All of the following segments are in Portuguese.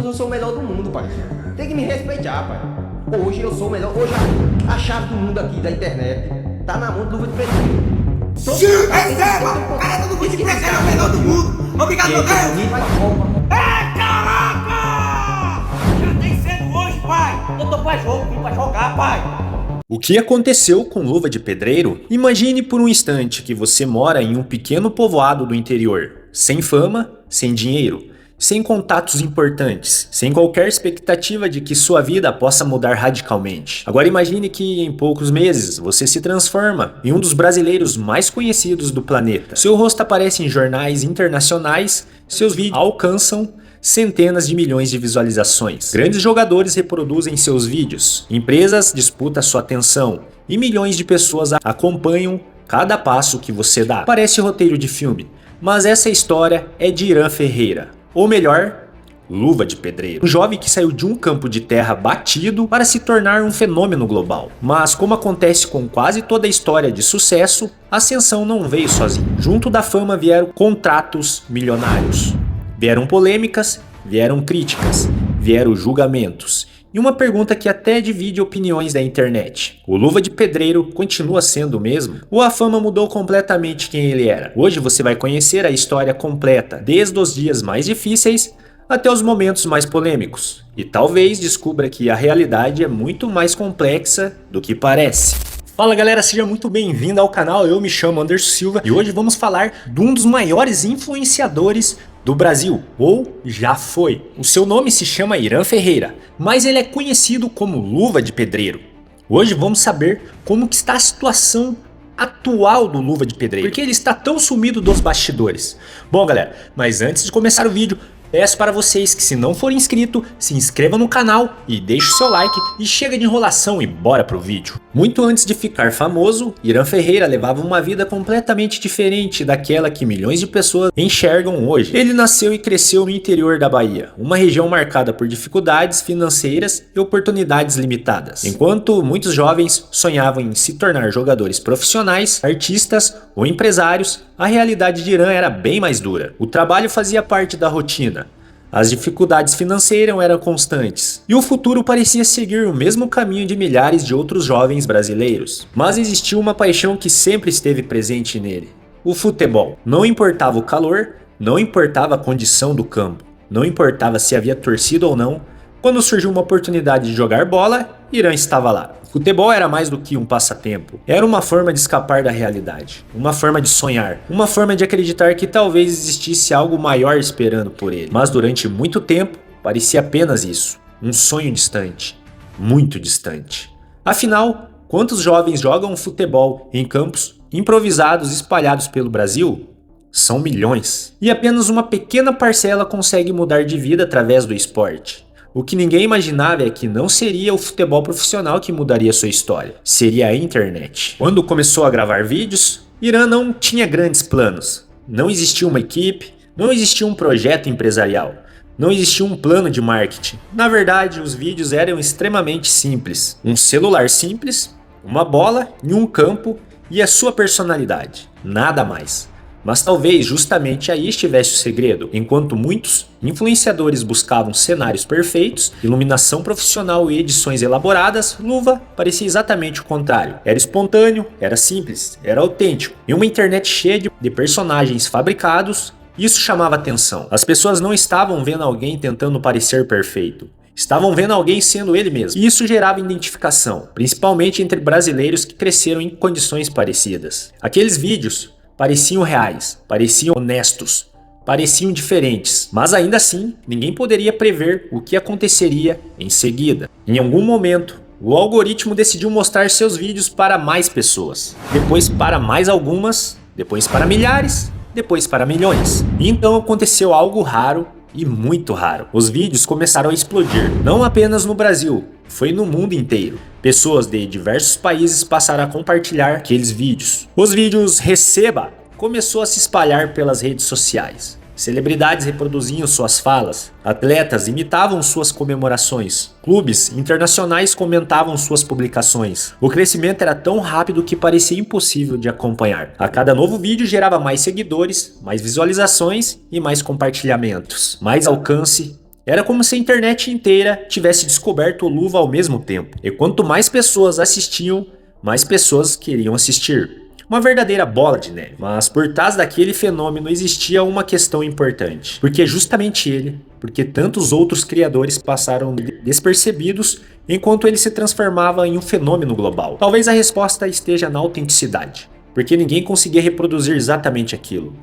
Eu sou o melhor do mundo, pai. Tem que me respeitar, pai. Hoje eu sou o melhor. Hoje a chave do mundo aqui da internet tá na mão do Luva de Pedreiro. Receba! Cara do vídeo que você é o melhor do mundo! Obrigado, meu Deus! É, caraca! Já tem cedo hoje, pai! Eu tô pra jogo, vim pra jogar, pai! O que aconteceu com Luva de Pedreiro? Imagine por um instante que você mora em um pequeno povoado do interior, sem fama, sem dinheiro, sem contatos importantes, sem qualquer expectativa de que sua vida possa mudar radicalmente. Agora imagine que em poucos meses você se transforma em um dos brasileiros mais conhecidos do planeta. Seu rosto aparece em jornais internacionais, seus vídeos alcançam centenas de milhões de visualizações. Grandes jogadores reproduzem seus vídeos, empresas disputam sua atenção e milhões de pessoas acompanham cada passo que você dá. Parece roteiro de filme, mas essa história é de Irã Ferreira. Ou melhor, Luva de Pedreiro. Um jovem que saiu de um campo de terra batido para se tornar um fenômeno global. Mas como acontece com quase toda a história de sucesso, a ascensão não veio sozinho. Junto da fama vieram contratos milionários. Vieram polêmicas, vieram críticas, vieram julgamentos. E uma pergunta que até divide opiniões da internet. O Luva de Pedreiro continua sendo o mesmo? Ou a fama mudou completamente quem ele era? Hoje você vai conhecer a história completa, desde os dias mais difíceis até os momentos mais polêmicos. E talvez descubra que a realidade é muito mais complexa do que parece. Fala galera, seja muito bem-vindo ao canal, eu me chamo Anderson Silva e hoje vamos falar de um dos maiores influenciadores do Brasil, ou já foi. O seu nome se chama Irã Ferreira, mas ele é conhecido como Luva de Pedreiro. Hoje vamos saber como que está a situação atual do Luva de Pedreiro, porque ele está tão sumido dos bastidores. Bom galera, mas antes de começar o vídeo, peço para vocês que se não for inscrito, se inscreva no canal e deixe o seu like e chega de enrolação e bora pro vídeo. Muito antes de ficar famoso, Irã Ferreira levava uma vida completamente diferente daquela que milhões de pessoas enxergam hoje. Ele nasceu e cresceu no interior da Bahia, uma região marcada por dificuldades financeiras e oportunidades limitadas. Enquanto muitos jovens sonhavam em se tornar jogadores profissionais, artistas ou empresários, a realidade de Irã era bem mais dura. O trabalho fazia parte da rotina. As dificuldades financeiras eram constantes, e o futuro parecia seguir o mesmo caminho de milhares de outros jovens brasileiros. Mas existia uma paixão que sempre esteve presente nele: o futebol. Não importava o calor, não importava a condição do campo, não importava se havia torcida ou não. Quando surgiu uma oportunidade de jogar bola, Irã estava lá. Futebol era mais do que um passatempo, era uma forma de escapar da realidade, uma forma de sonhar, uma forma de acreditar que talvez existisse algo maior esperando por ele. Mas durante muito tempo, parecia apenas isso, um sonho distante, muito distante. Afinal, quantos jovens jogam futebol em campos improvisados espalhados pelo Brasil? São milhões. E apenas uma pequena parcela consegue mudar de vida através do esporte. O que ninguém imaginava é que não seria o futebol profissional que mudaria sua história, seria a internet. Quando começou a gravar vídeos, Irã não tinha grandes planos. Não existia uma equipe, não existia um projeto empresarial, não existia um plano de marketing. Na verdade, os vídeos eram extremamente simples. Um celular simples, uma bola em um campo e a sua personalidade. Nada mais. Mas talvez justamente aí estivesse o segredo. Enquanto muitos influenciadores buscavam cenários perfeitos, iluminação profissional e edições elaboradas, Luva parecia exatamente o contrário. Era espontâneo, era simples, era autêntico. Em uma internet cheia de personagens fabricados, isso chamava atenção. As pessoas não estavam vendo alguém tentando parecer perfeito. Estavam vendo alguém sendo ele mesmo. E isso gerava identificação, principalmente entre brasileiros que cresceram em condições parecidas. Aqueles vídeos pareciam reais, pareciam honestos, pareciam diferentes, mas ainda assim, ninguém poderia prever o que aconteceria em seguida. Em algum momento, o algoritmo decidiu mostrar seus vídeos para mais pessoas, depois para mais algumas, depois para milhares, depois para milhões. E então aconteceu algo raro e muito raro. Os vídeos começaram a explodir, não apenas no Brasil, foi no mundo inteiro. Pessoas de diversos países passaram a compartilhar aqueles vídeos. Os vídeos Receba começou a se espalhar pelas redes sociais. Celebridades reproduziam suas falas, atletas imitavam suas comemorações, clubes internacionais comentavam suas publicações. O crescimento era tão rápido que parecia impossível de acompanhar. A cada novo vídeo gerava mais seguidores, mais visualizações e mais compartilhamentos, mais alcance. Era como se a internet inteira tivesse descoberto o Luva ao mesmo tempo. E quanto mais pessoas assistiam, mais pessoas queriam assistir. Uma verdadeira bola de neve. Mas por trás daquele fenômeno existia uma questão importante. Porque justamente ele, porque tantos outros criadores passaram despercebidos enquanto ele se transformava em um fenômeno global. Talvez a resposta esteja na autenticidade. Porque ninguém conseguia reproduzir exatamente aquilo.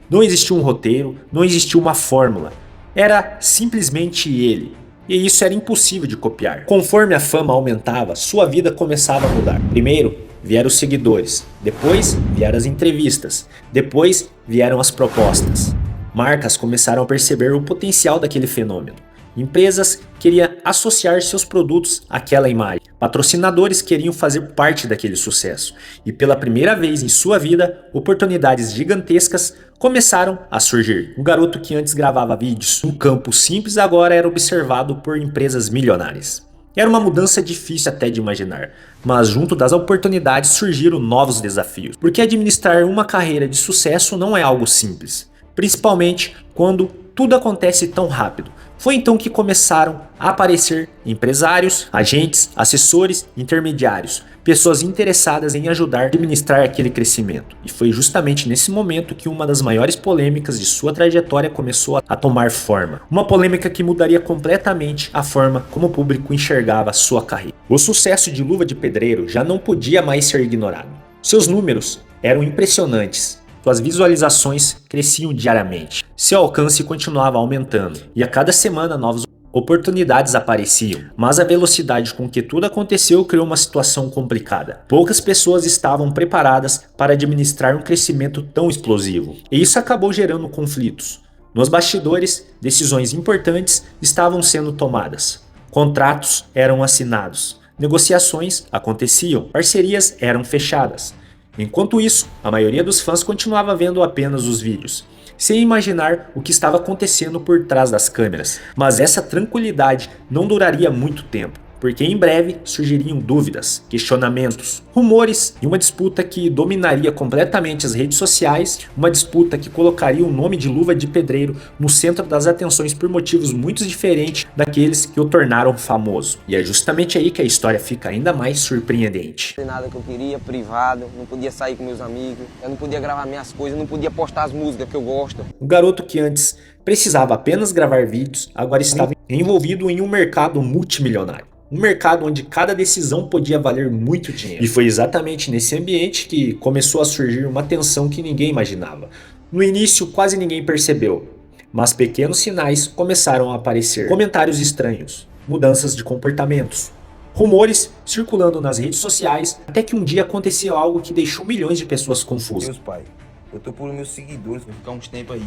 Não existia um roteiro, não existia uma fórmula. Era simplesmente ele. E isso era impossível de copiar. Conforme a fama aumentava, sua vida começava a mudar. Primeiro, vieram os seguidores. Depois, vieram as entrevistas. Depois, vieram as propostas. Marcas começaram a perceber o potencial daquele fenômeno. Empresas queriam associar seus produtos àquela imagem. Patrocinadores queriam fazer parte daquele sucesso. E pela primeira vez em sua vida, oportunidades gigantescas começaram a surgir. Um garoto que antes gravava vídeos num campo simples agora era observado por empresas milionárias. Era uma mudança difícil até de imaginar, mas junto das oportunidades surgiram novos desafios. Porque administrar uma carreira de sucesso não é algo simples, principalmente quando tudo acontece tão rápido. Foi então que começaram a aparecer empresários, agentes, assessores, intermediários, pessoas interessadas em ajudar a administrar aquele crescimento. E foi justamente nesse momento que uma das maiores polêmicas de sua trajetória começou a tomar forma. Uma polêmica que mudaria completamente a forma como o público enxergava sua carreira. O sucesso de Luva de Pedreiro já não podia mais ser ignorado. Seus números eram impressionantes. Suas visualizações cresciam diariamente, seu alcance continuava aumentando e a cada semana novas oportunidades apareciam. Mas a velocidade com que tudo aconteceu criou uma situação complicada. Poucas pessoas estavam preparadas para administrar um crescimento tão explosivo e isso acabou gerando conflitos. Nos bastidores, decisões importantes estavam sendo tomadas, contratos eram assinados, negociações aconteciam, parcerias eram fechadas. Enquanto isso, a maioria dos fãs continuava vendo apenas os vídeos, sem imaginar o que estava acontecendo por trás das câmeras. Mas essa tranquilidade não duraria muito tempo, porque em breve surgiriam dúvidas, questionamentos, rumores e uma disputa que dominaria completamente as redes sociais, uma disputa que colocaria o nome de Luva de Pedreiro no centro das atenções por motivos muito diferentes daqueles que o tornaram famoso. E é justamente aí que a história fica ainda mais surpreendente. Não nada que eu queria, privado, não podia sair com meus amigos, eu não podia gravar minhas coisas, não podia postar as músicas que eu gosto. O garoto que antes precisava apenas gravar vídeos, agora estava envolvido em um mercado multimilionário. Um mercado onde cada decisão podia valer muito dinheiro. E foi exatamente nesse ambiente que começou a surgir uma tensão que ninguém imaginava. No início quase ninguém percebeu, mas pequenos sinais começaram a aparecer. Comentários estranhos, mudanças de comportamentos, rumores circulando nas redes sociais, até que um dia aconteceu algo que deixou milhões de pessoas confusas. Deus, pai, eu tô por meus seguidores, vou ficar uns tempos aí,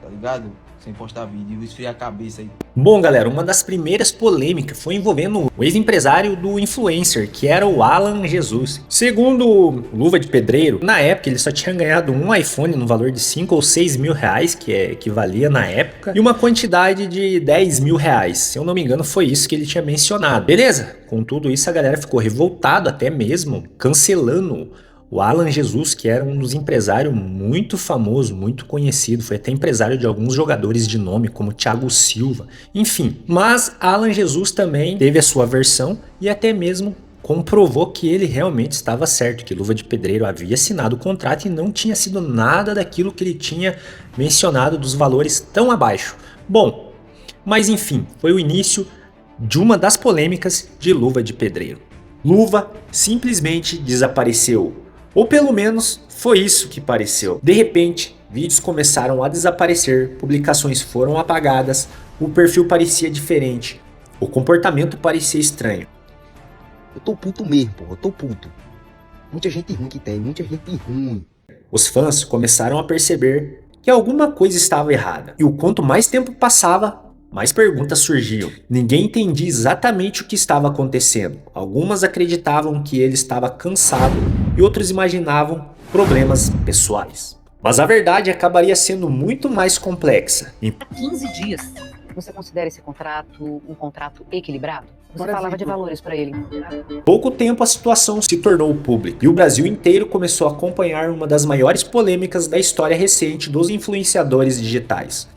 tá ligado? Sem postar vídeo, esfriar a cabeça aí. Bom, galera, uma das primeiras polêmicas foi envolvendo o ex-empresário do influencer, que era o Alan Jesus. Segundo o Luva de Pedreiro, na época ele só tinha ganhado um iPhone no valor de 5 ou 6 mil reais, que equivalia na época, e uma quantidade de 10 mil reais. Se eu não me engano, foi isso que ele tinha mencionado. Beleza? Com tudo isso, a galera ficou revoltada, até mesmo cancelando o Alan Jesus, que era um dos empresários muito famoso, muito conhecido, foi até empresário de alguns jogadores de nome, como Thiago Silva, enfim. Mas Alan Jesus também teve a sua versão e até mesmo comprovou que ele realmente estava certo, que Luva de Pedreiro havia assinado o contrato e não tinha sido nada daquilo que ele tinha mencionado dos valores tão abaixo. Bom, mas enfim, foi o início de uma das polêmicas de Luva de Pedreiro. Luva simplesmente desapareceu. Ou pelo menos foi isso que pareceu. De repente, vídeos começaram a desaparecer, publicações foram apagadas, o perfil parecia diferente, o comportamento parecia estranho. Eu tô puto mesmo, pô, eu tô puto. Muita gente ruim que tem, muita gente ruim. Os fãs começaram a perceber que alguma coisa estava errada. E o quanto mais tempo passava, mais perguntas surgiam. Ninguém entendia exatamente o que estava acontecendo. Algumas acreditavam que ele estava cansado e outros imaginavam problemas pessoais. Mas a verdade acabaria sendo muito mais complexa. Em 15 dias. Você considera esse contrato um contrato equilibrado? Você falava de valores para ele. pouco tempo a situação se tornou pública e o Brasil inteiro começou a acompanhar uma das maiores polêmicas da história recente dos influenciadores digitais.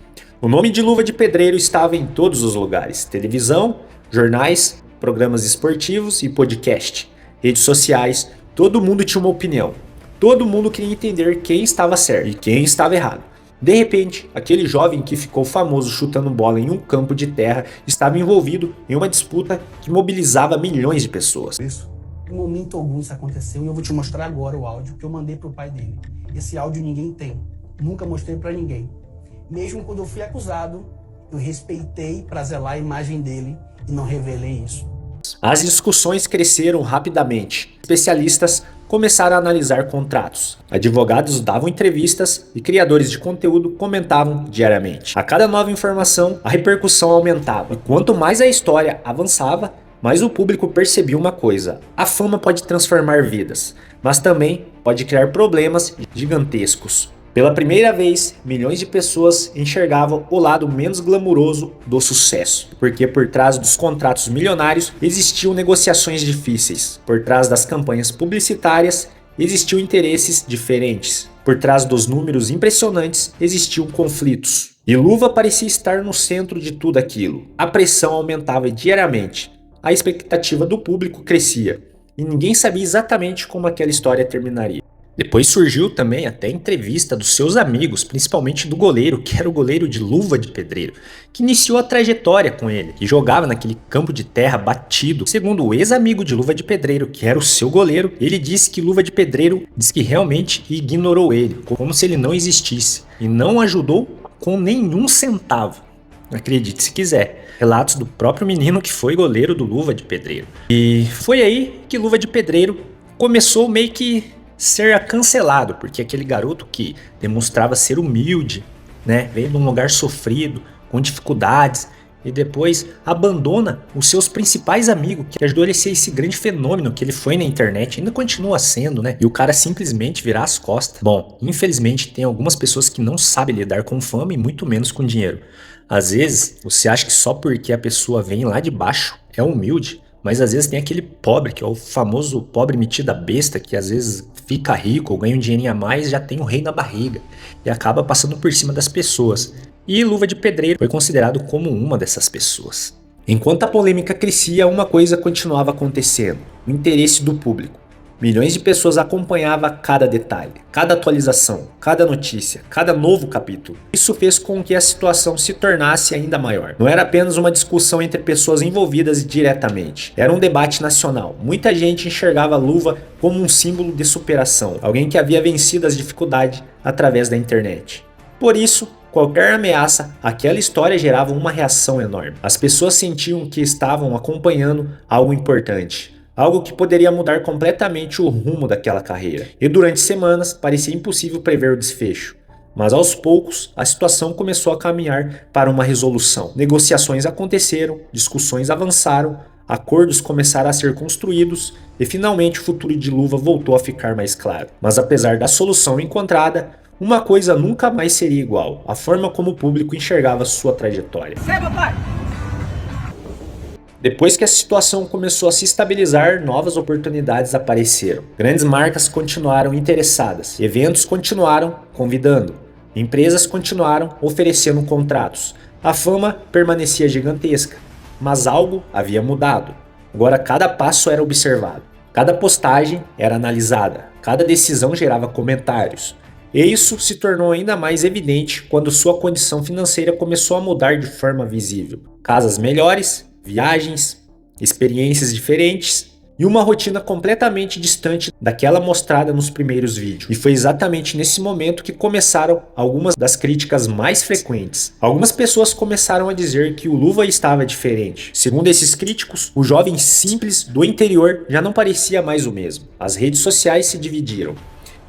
O nome de Luva de Pedreiro estava em todos os lugares: televisão, jornais, programas esportivos e podcast, redes sociais. Todo mundo tinha uma opinião. Todo mundo queria entender quem estava certo e quem estava errado. De repente, aquele jovem que ficou famoso chutando bola em um campo de terra estava envolvido em uma disputa que mobilizava milhões de pessoas. Em momento algum isso aconteceu e eu vou te mostrar agora o áudio que eu mandei pro pai dele. Esse áudio ninguém tem. Nunca mostrei pra ninguém. Mesmo quando eu fui acusado, eu respeitei pra zelar a imagem dele e não revelei isso. As discussões cresceram rapidamente. Especialistas começaram a analisar contratos. Advogados davam entrevistas e criadores de conteúdo comentavam diariamente. A cada nova informação, a repercussão aumentava. E quanto mais a história avançava, mais o público percebia uma coisa: a fama pode transformar vidas, mas também pode criar problemas gigantescos. Pela primeira vez, milhões de pessoas enxergavam o lado menos glamuroso do sucesso, porque por trás dos contratos milionários existiam negociações difíceis, por trás das campanhas publicitárias existiam interesses diferentes, por trás dos números impressionantes existiam conflitos. E Luva parecia estar no centro de tudo aquilo. A pressão aumentava diariamente, a expectativa do público crescia, e ninguém sabia exatamente como aquela história terminaria. Depois surgiu também até entrevista dos seus amigos, principalmente do goleiro, que era o goleiro de Luva de Pedreiro, que iniciou a trajetória com ele, que jogava naquele campo de terra batido. Segundo o ex-amigo de Luva de Pedreiro, que era o seu goleiro, ele disse que Luva de Pedreiro disse que realmente ignorou ele, como se ele não existisse, e não ajudou com nenhum centavo. Acredite se quiser. Relatos do próprio menino que foi goleiro do Luva de Pedreiro. E foi aí que Luva de Pedreiro começou meio que ser cancelado, porque aquele garoto que demonstrava ser humilde, né, veio de um lugar sofrido, com dificuldades, e depois abandona os seus principais amigos, que ajudou ele a ser esse grande fenômeno que ele foi na internet, ainda continua sendo, né, e o cara simplesmente virar as costas. Bom, infelizmente tem algumas pessoas que não sabem lidar com fama e muito menos com dinheiro. Às vezes, você acha que só porque a pessoa vem lá de baixo é humilde, mas às vezes tem aquele pobre, que é o famoso pobre metido a besta, que às vezes fica rico ou ganha um dinheirinho a mais e já tem um rei na barriga e acaba passando por cima das pessoas. E Luva de Pedreiro foi considerado como uma dessas pessoas. Enquanto a polêmica crescia, uma coisa continuava acontecendo: o interesse do público. Milhões de pessoas acompanhavam cada detalhe, cada atualização, cada notícia, cada novo capítulo. Isso fez com que a situação se tornasse ainda maior. Não era apenas uma discussão entre pessoas envolvidas diretamente. Era um debate nacional. Muita gente enxergava Luva como um símbolo de superação, alguém que havia vencido as dificuldades através da internet. Por isso, qualquer ameaça, aquela história gerava uma reação enorme. As pessoas sentiam que estavam acompanhando algo importante. Algo que poderia mudar completamente o rumo daquela carreira. E durante semanas parecia impossível prever o desfecho. Mas aos poucos a situação começou a caminhar para uma resolução. Negociações aconteceram, discussões avançaram, acordos começaram a ser construídos e finalmente o futuro de Luva voltou a ficar mais claro. Mas apesar da solução encontrada, uma coisa nunca mais seria igual: a forma como o público enxergava sua trajetória. Depois que a situação começou a se estabilizar, novas oportunidades apareceram. Grandes marcas continuaram interessadas, eventos continuaram convidando, empresas continuaram oferecendo contratos. A fama permanecia gigantesca, mas algo havia mudado. Agora cada passo era observado, cada postagem era analisada, cada decisão gerava comentários. E isso se tornou ainda mais evidente quando sua condição financeira começou a mudar de forma visível. Casas melhores, viagens, experiências diferentes e uma rotina completamente distante daquela mostrada nos primeiros vídeos. E foi exatamente nesse momento que começaram algumas das críticas mais frequentes. Algumas pessoas começaram a dizer que o Luva estava diferente. Segundo esses críticos, o jovem simples do interior já não parecia mais o mesmo. As redes sociais se dividiram.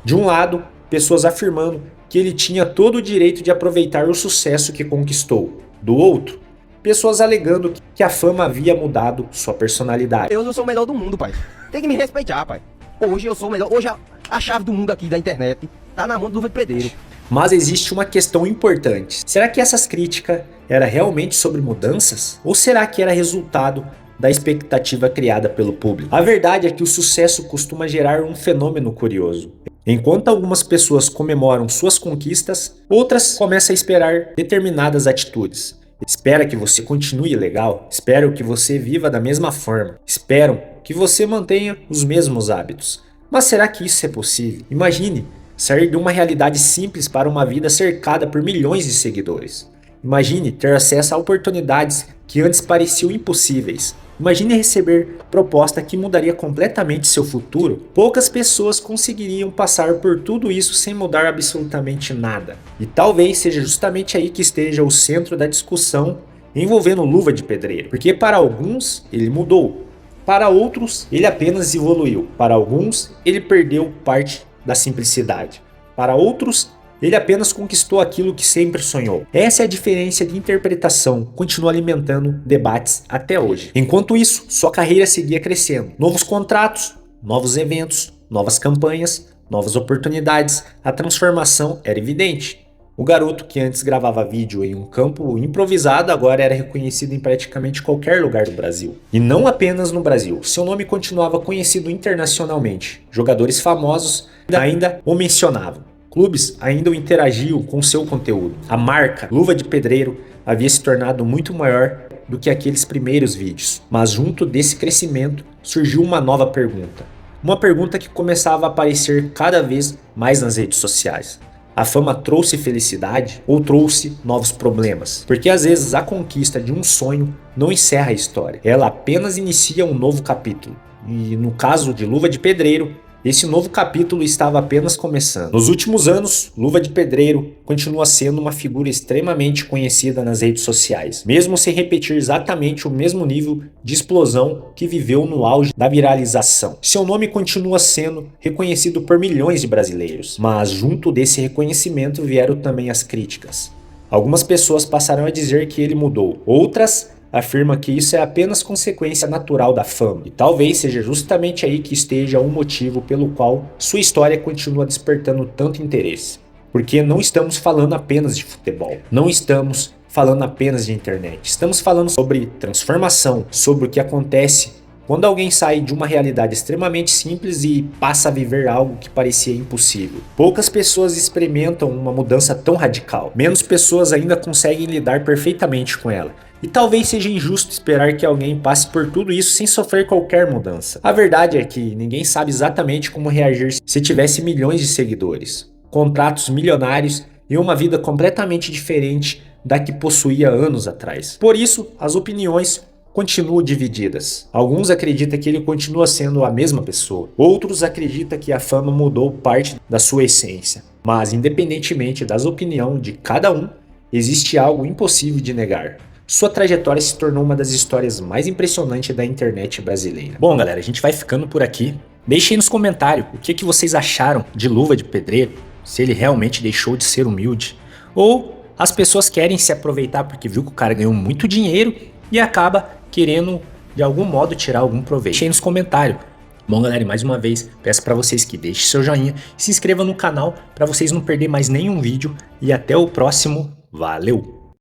De um lado, pessoas afirmando que ele tinha todo o direito de aproveitar o sucesso que conquistou. Do outro, pessoas alegando que a fama havia mudado sua personalidade. Eu não sou o melhor do mundo, pai. Tem que me respeitar, pai. Hoje eu sou o melhor. Hoje a chave do mundo aqui da internet tá na mão do Luva de Pedreiro. Mas existe uma questão importante. Será que essas críticas eram realmente sobre mudanças? Ou será que era resultado da expectativa criada pelo público? A verdade é que o sucesso costuma gerar um fenômeno curioso. Enquanto algumas pessoas comemoram suas conquistas, outras começam a esperar determinadas atitudes. Espera que você continue legal, esperam que você viva da mesma forma, esperam que você mantenha os mesmos hábitos. Mas será que isso é possível? Imagine sair de uma realidade simples para uma vida cercada por milhões de seguidores. Imagine ter acesso a oportunidades que antes pareciam impossíveis. Imagine receber proposta que mudaria completamente seu futuro. Poucas pessoas conseguiriam passar por tudo isso sem mudar absolutamente nada. E talvez seja justamente aí que esteja o centro da discussão envolvendo Luva de Pedreiro. Porque para alguns ele mudou, para outros ele apenas evoluiu, para alguns ele perdeu parte da simplicidade, para outros ele apenas conquistou aquilo que sempre sonhou. Essa é a diferença de interpretação, continua alimentando debates até hoje. Enquanto isso, sua carreira seguia crescendo. Novos contratos, novos eventos, novas campanhas, novas oportunidades. A transformação era evidente. O garoto que antes gravava vídeo em um campo improvisado agora era reconhecido em praticamente qualquer lugar do Brasil. E não apenas no Brasil, seu nome continuava conhecido internacionalmente. Jogadores famosos ainda o mencionavam. Clubes ainda interagiam com seu conteúdo. A marca Luva de Pedreiro havia se tornado muito maior do que aqueles primeiros vídeos. Mas junto desse crescimento surgiu uma nova pergunta. Uma pergunta que começava a aparecer cada vez mais nas redes sociais. A fama trouxe felicidade ou trouxe novos problemas? Porque às vezes a conquista de um sonho não encerra a história. Ela apenas inicia um novo capítulo. E no caso de Luva de Pedreiro, esse novo capítulo estava apenas começando. Nos últimos anos, Luva de Pedreiro continua sendo uma figura extremamente conhecida nas redes sociais, mesmo sem repetir exatamente o mesmo nível de explosão que viveu no auge da viralização. Seu nome continua sendo reconhecido por milhões de brasileiros, mas junto desse reconhecimento vieram também as críticas. Algumas pessoas passaram a dizer que ele mudou, outras afirma que isso é apenas consequência natural da fama, e talvez seja justamente aí que esteja o motivo pelo qual sua história continua despertando tanto interesse. Porque não estamos falando apenas de futebol, não estamos falando apenas de internet, estamos falando sobre transformação, sobre o que acontece quando alguém sai de uma realidade extremamente simples e passa a viver algo que parecia impossível. Poucas pessoas experimentam uma mudança tão radical, menos pessoas ainda conseguem lidar perfeitamente com ela. E talvez seja injusto esperar que alguém passe por tudo isso sem sofrer qualquer mudança. A verdade é que ninguém sabe exatamente como reagir se tivesse milhões de seguidores, contratos milionários e uma vida completamente diferente da que possuía anos atrás. Por isso, as opiniões continuam divididas. Alguns acreditam que ele continua sendo a mesma pessoa, outros acreditam que a fama mudou parte da sua essência. Mas independentemente das opiniões de cada um, existe algo impossível de negar. Sua trajetória se tornou uma das histórias mais impressionantes da internet brasileira. Bom, galera, a gente vai ficando por aqui. Deixem aí nos comentários o que vocês acharam de Luva de Pedreiro, se ele realmente deixou de ser humilde, ou as pessoas querem se aproveitar porque viu que o cara ganhou muito dinheiro e acaba querendo de algum modo tirar algum proveito. Deixem aí nos comentários. Bom, galera, e mais uma vez peço para vocês que deixem seu joinha, se inscrevam no canal para vocês não perderem mais nenhum vídeo e até o próximo. Valeu!